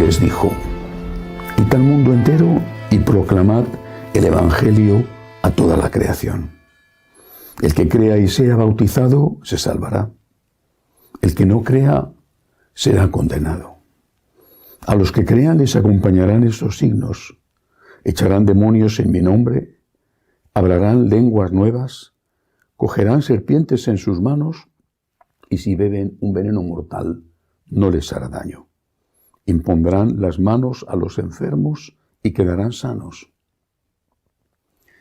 les dijo: id al mundo entero y proclamad el Evangelio a toda la creación. El que crea y sea bautizado se salvará. El que no crea será condenado. A los que crean les acompañarán estos signos: echarán demonios en mi nombre, hablarán lenguas nuevas, cogerán serpientes en sus manos, y si beben un veneno mortal no les hará daño. Impondrán las manos a los enfermos y quedarán sanos.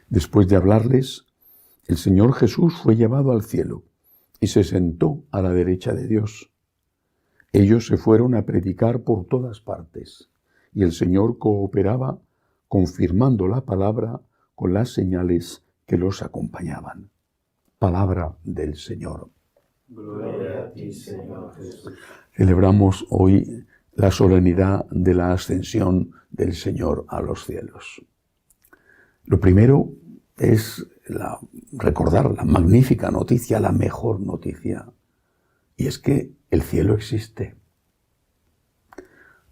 Después de hablarles, el Señor Jesús fue llevado al cielo y se sentó a la derecha de Dios. Ellos se fueron a predicar por todas partes, y el Señor cooperaba, confirmando la palabra con las señales que los acompañaban. Palabra del Señor. Gloria a ti, Señor Jesús. Celebramos hoy la solemnidad de la ascensión del Señor a los cielos. Lo primero es recordar la magnífica noticia, la mejor noticia, y es que el cielo existe.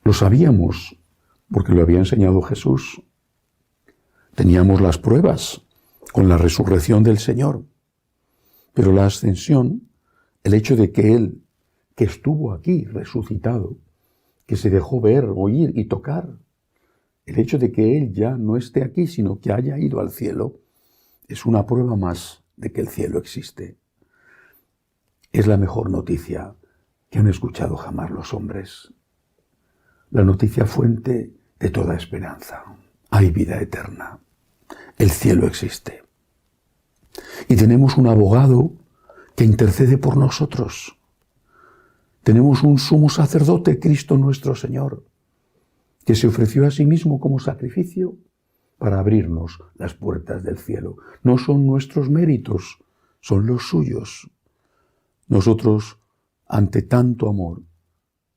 Lo sabíamos porque lo había enseñado Jesús. Teníamos las pruebas con la resurrección del Señor, pero la ascensión, el hecho de que Él, que estuvo aquí resucitado, que se dejó ver, oír y tocar, el hecho de que Él ya no esté aquí, sino que haya ido al cielo, es una prueba más de que el cielo existe. Es la mejor noticia que han escuchado jamás los hombres. La noticia fuente de toda esperanza. Hay vida eterna. El cielo existe. Y tenemos un abogado que intercede por nosotros. Tenemos un sumo sacerdote, Cristo nuestro Señor, que se ofreció a sí mismo como sacrificio para abrirnos las puertas del cielo. No son nuestros méritos, son los suyos. Nosotros, ante tanto amor,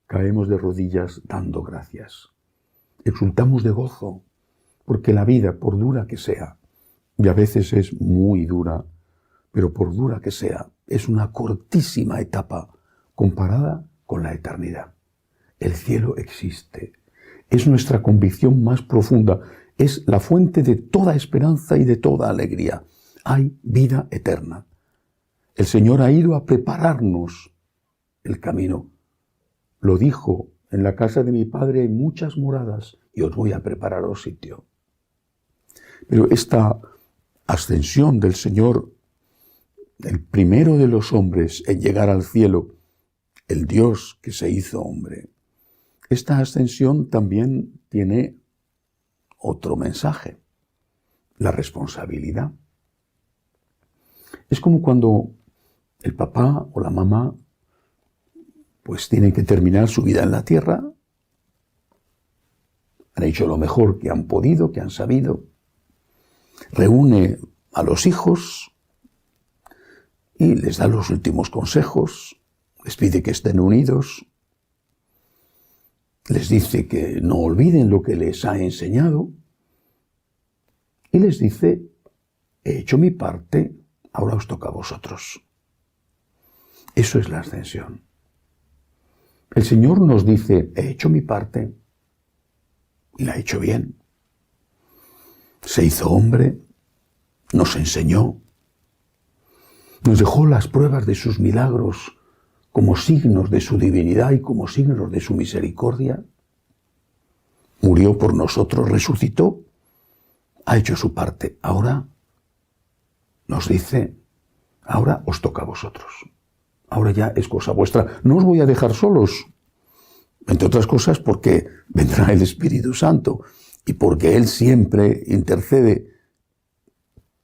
caemos de rodillas dando gracias. Exultamos de gozo, porque la vida, por dura que sea, y a veces es muy dura, pero por dura que sea, es una cortísima etapa comparada con la eternidad. El cielo existe. Es nuestra convicción más profunda. Es la fuente de toda esperanza y de toda alegría. Hay vida eterna. El Señor ha ido a prepararnos el camino. Lo dijo: en la casa de mi Padre hay muchas moradas y os voy a prepararos sitio. Pero esta ascensión del Señor, el primero de los hombres en llegar al cielo, el Dios que se hizo hombre, esta ascensión también tiene otro mensaje: la responsabilidad. Es como cuando el papá o la mamá pues tienen que terminar su vida en la tierra. Han hecho lo mejor que han podido, que han sabido. Reúne a los hijos y les da los últimos consejos, les pide que estén unidos, les dice que no olviden lo que les ha enseñado y les dice: he hecho mi parte, ahora os toca a vosotros. Eso es la ascensión. El Señor nos dice: he hecho mi parte y la he hecho bien. Se hizo hombre, nos enseñó, nos dejó las pruebas de sus milagros como signos de su divinidad y como signos de su misericordia. Murió por nosotros, resucitó, ha hecho su parte. Ahora nos dice: ahora os toca a vosotros. Ahora ya es cosa vuestra. No os voy a dejar solos, entre otras cosas porque vendrá el Espíritu Santo y porque Él siempre intercede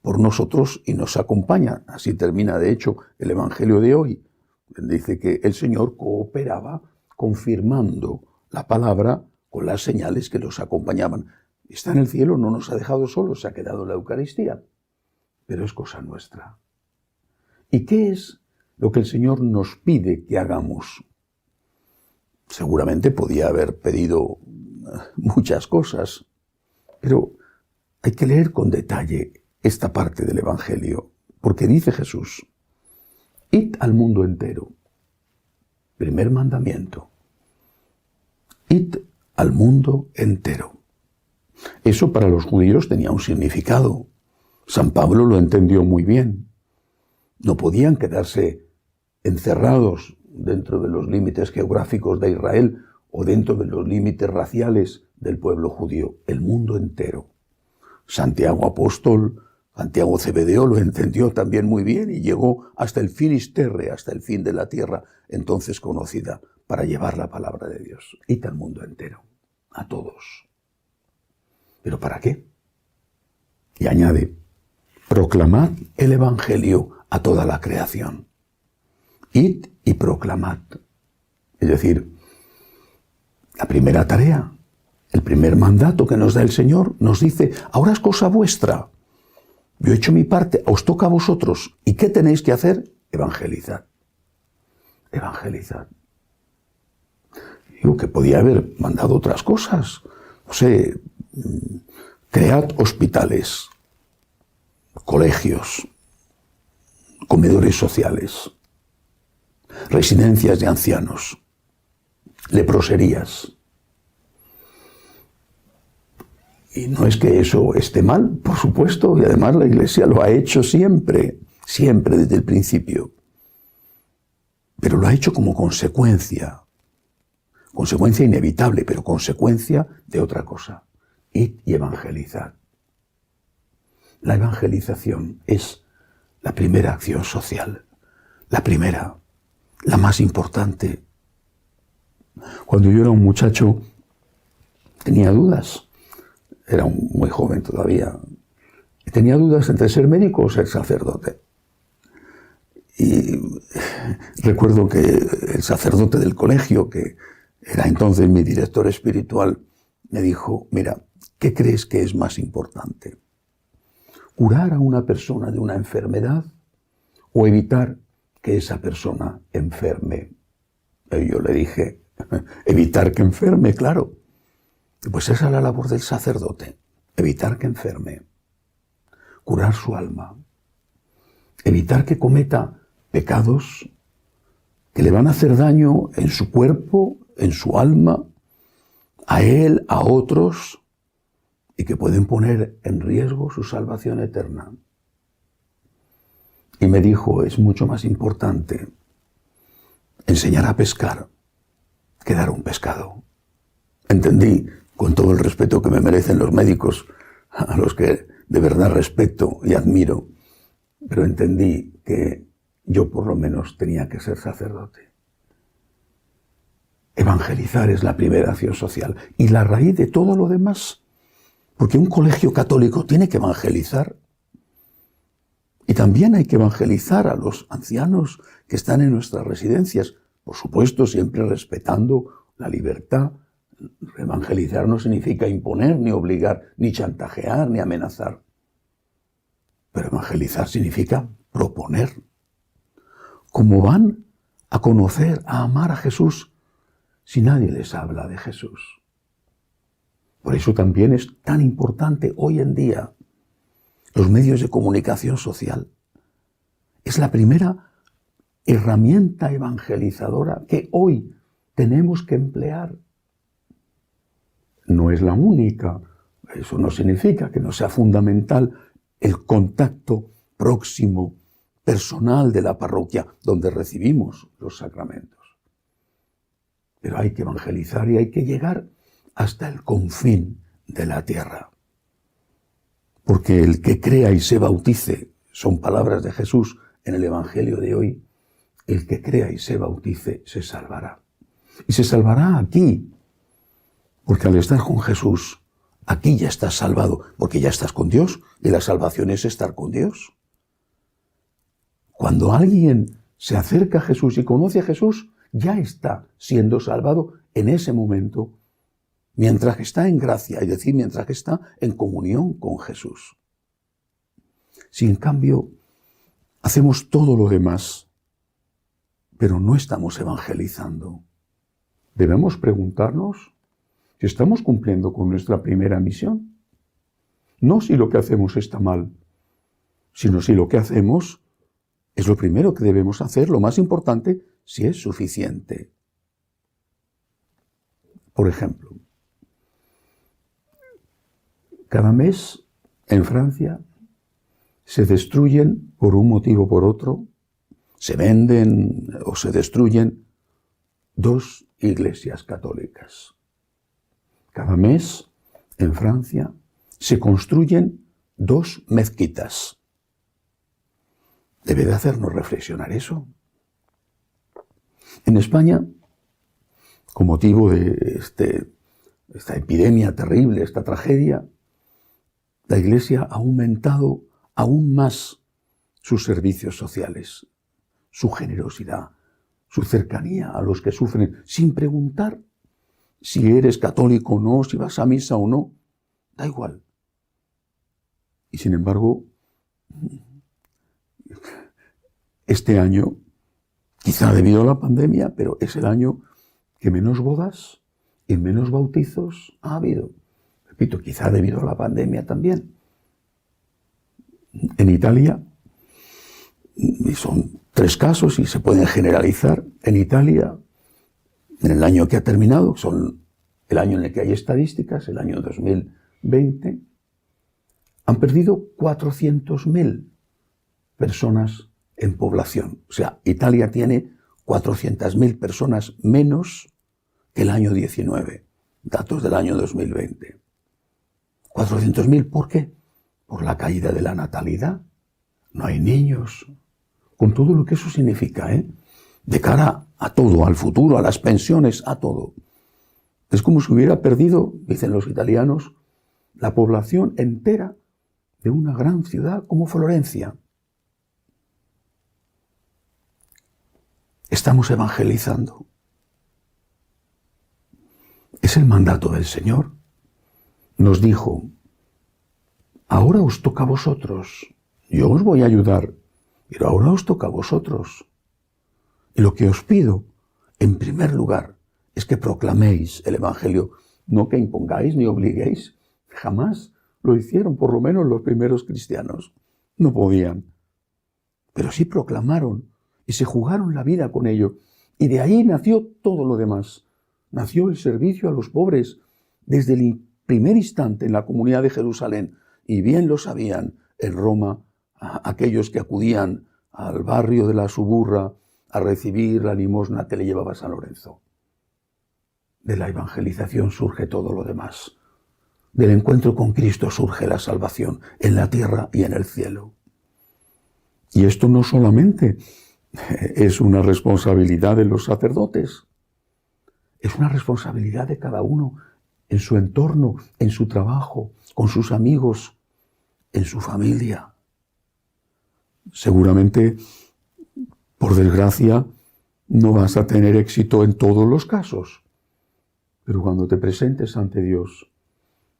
por nosotros y nos acompaña. Así termina, de hecho, el Evangelio de hoy. Dice que el Señor cooperaba confirmando la palabra con las señales que los acompañaban. Está en el cielo, no nos ha dejado solos, se ha quedado en la Eucaristía, pero es cosa nuestra. ¿Y qué es lo que el Señor nos pide que hagamos? Seguramente podía haber pedido muchas cosas, pero hay que leer con detalle esta parte del Evangelio, porque dice Jesús: id al mundo entero. Primer mandamiento. Id al mundo entero. Eso para los judíos tenía un significado. San Pablo lo entendió muy bien. No podían quedarse encerrados dentro de los límites geográficos de Israel o dentro de los límites raciales del pueblo judío, el mundo entero. Santiago Apóstol, Santiago Cebedeo lo entendió también muy bien y llegó hasta el Finisterre, hasta el fin de la tierra, entonces conocida, para llevar la palabra de Dios. Id al mundo entero, a todos. ¿Pero para qué? Y añade, proclamad el Evangelio a toda la creación. Id y proclamad. Es decir, la primera tarea, el primer mandato que nos da el Señor, nos dice, ahora es cosa vuestra. Yo he hecho mi parte, os toca a vosotros. ¿Y qué tenéis que hacer? Evangelizad. Evangelizad. Digo que podía haber mandado otras cosas. No sé, cread hospitales, colegios, comedores sociales, residencias de ancianos, leproserías. Y no es que eso esté mal, por supuesto, y además la Iglesia lo ha hecho siempre, siempre desde el principio. Pero lo ha hecho como consecuencia inevitable, pero consecuencia de otra cosa. Id y evangelizad. La evangelización es la primera acción social, la primera, la más importante. Cuando yo era un muchacho, tenía dudas. Era muy joven todavía. Tenía dudas entre ser médico o ser sacerdote. Y recuerdo que el sacerdote del colegio, que era entonces mi director espiritual, me dijo, mira, ¿qué crees que es más importante? ¿Curar a una persona de una enfermedad o evitar que esa persona enferme? Y yo le dije, evitar que enferme, claro. Pues esa es la labor del sacerdote, evitar que enferme, curar su alma, evitar que cometa pecados que le van a hacer daño en su cuerpo, en su alma, a él, a otros, y que pueden poner en riesgo su salvación eterna. Y me dijo, es mucho más importante enseñar a pescar que dar un pescado. Entendí, con todo el respeto que me merecen los médicos, a los que de verdad respeto y admiro, pero entendí que yo por lo menos tenía que ser sacerdote. Evangelizar es la primera acción social y la raíz de todo lo demás, porque un colegio católico tiene que evangelizar y también hay que evangelizar a los ancianos que están en nuestras residencias, por supuesto siempre respetando la libertad. Evangelizar no significa imponer, ni obligar, ni chantajear, ni amenazar. Pero evangelizar significa proponer. ¿Cómo van a conocer, a amar a Jesús si nadie les habla de Jesús? Por eso también es tan importante hoy en día los medios de comunicación social. Es la primera herramienta evangelizadora que hoy tenemos que emplear. No es la única. Eso no significa que no sea fundamental el contacto próximo, personal de la parroquia, donde recibimos los sacramentos. Pero hay que evangelizar y hay que llegar hasta el confín de la tierra. Porque el que crea y se bautice, son palabras de Jesús en el Evangelio de hoy, el que crea y se bautice se salvará. Y se salvará aquí. Porque al estar con Jesús, aquí ya estás salvado, porque ya estás con Dios, y la salvación es estar con Dios. Cuando alguien se acerca a Jesús y conoce a Jesús, ya está siendo salvado en ese momento, mientras que está en gracia, es decir, mientras que está en comunión con Jesús. Si en cambio hacemos todo lo demás, pero no estamos evangelizando, debemos preguntarnos si estamos cumpliendo con nuestra primera misión. No si lo que hacemos está mal, sino si lo que hacemos es lo primero que debemos hacer, lo más importante, si es suficiente. Por ejemplo, Cada mes en Francia se destruyen por un motivo o por otro, se venden o se destruyen 2 iglesias católicas. Cada mes en Francia se construyen 2 mezquitas. Debe de hacernos reflexionar eso. En España, con motivo de esta epidemia terrible, esta tragedia, la Iglesia ha aumentado aún más sus servicios sociales, su generosidad, su cercanía a los que sufren, sin preguntar si eres católico o no, si vas a misa o no, da igual. Y sin embargo, este año, quizá debido a la pandemia, pero es el año que menos bodas y menos bautizos ha habido. Repito, quizá debido a la pandemia también. En Italia, y son 3 casos y se pueden generalizar, en Italia, en el año que ha terminado, son el año en el que hay estadísticas, el año 2020, han perdido 400.000 personas en población. O sea, Italia tiene 400.000 personas menos que el año 19, datos del año 2020. 400.000, ¿por qué? Por la caída de la natalidad. No hay niños. Con todo lo que eso significa, de cara a todo, al futuro, a las pensiones, a todo. Es como si hubiera perdido, dicen los italianos, la población entera de una gran ciudad como Florencia. Estamos evangelizando. Es el mandato del Señor. Nos dijo, ahora os toca a vosotros, yo os voy a ayudar, pero ahora os toca a vosotros. Y lo que os pido, en primer lugar, es que proclaméis el Evangelio, no que impongáis ni obliguéis. Jamás lo hicieron, por lo menos los primeros cristianos. No podían. Pero sí proclamaron y se jugaron la vida con ello. Y de ahí nació todo lo demás. Nació el servicio a los pobres desde el primer instante en la comunidad de Jerusalén. Y bien lo sabían en Roma aquellos que acudían al barrio de la Suburra a recibir la limosna que le llevaba San Lorenzo. De la evangelización surge todo lo demás. Del encuentro con Cristo surge la salvación en la tierra y en el cielo. Y esto no solamente es una responsabilidad de los sacerdotes, es una responsabilidad de cada uno en su entorno, en su trabajo, con sus amigos, en su familia. Seguramente, por desgracia, no vas a tener éxito en todos los casos, pero cuando te presentes ante Dios,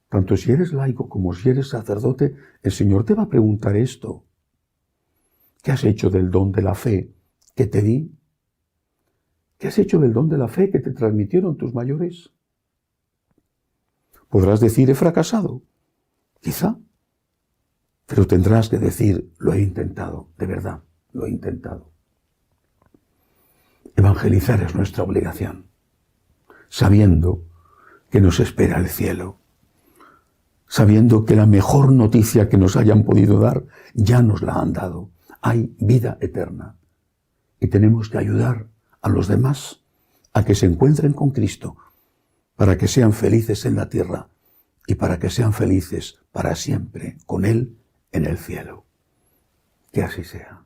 tanto si eres laico como si eres sacerdote, el Señor te va a preguntar esto. ¿Qué has hecho del don de la fe que te di? ¿Qué has hecho del don de la fe que te transmitieron tus mayores? Podrás decir, he fracasado, quizá, pero tendrás que decir, lo he intentado, de verdad, lo he intentado. Evangelizar es nuestra obligación, sabiendo que nos espera el cielo, sabiendo que la mejor noticia que nos hayan podido dar ya nos la han dado. Hay vida eterna y tenemos que ayudar a los demás a que se encuentren con Cristo para que sean felices en la tierra y para que sean felices para siempre con Él en el cielo. Que así sea.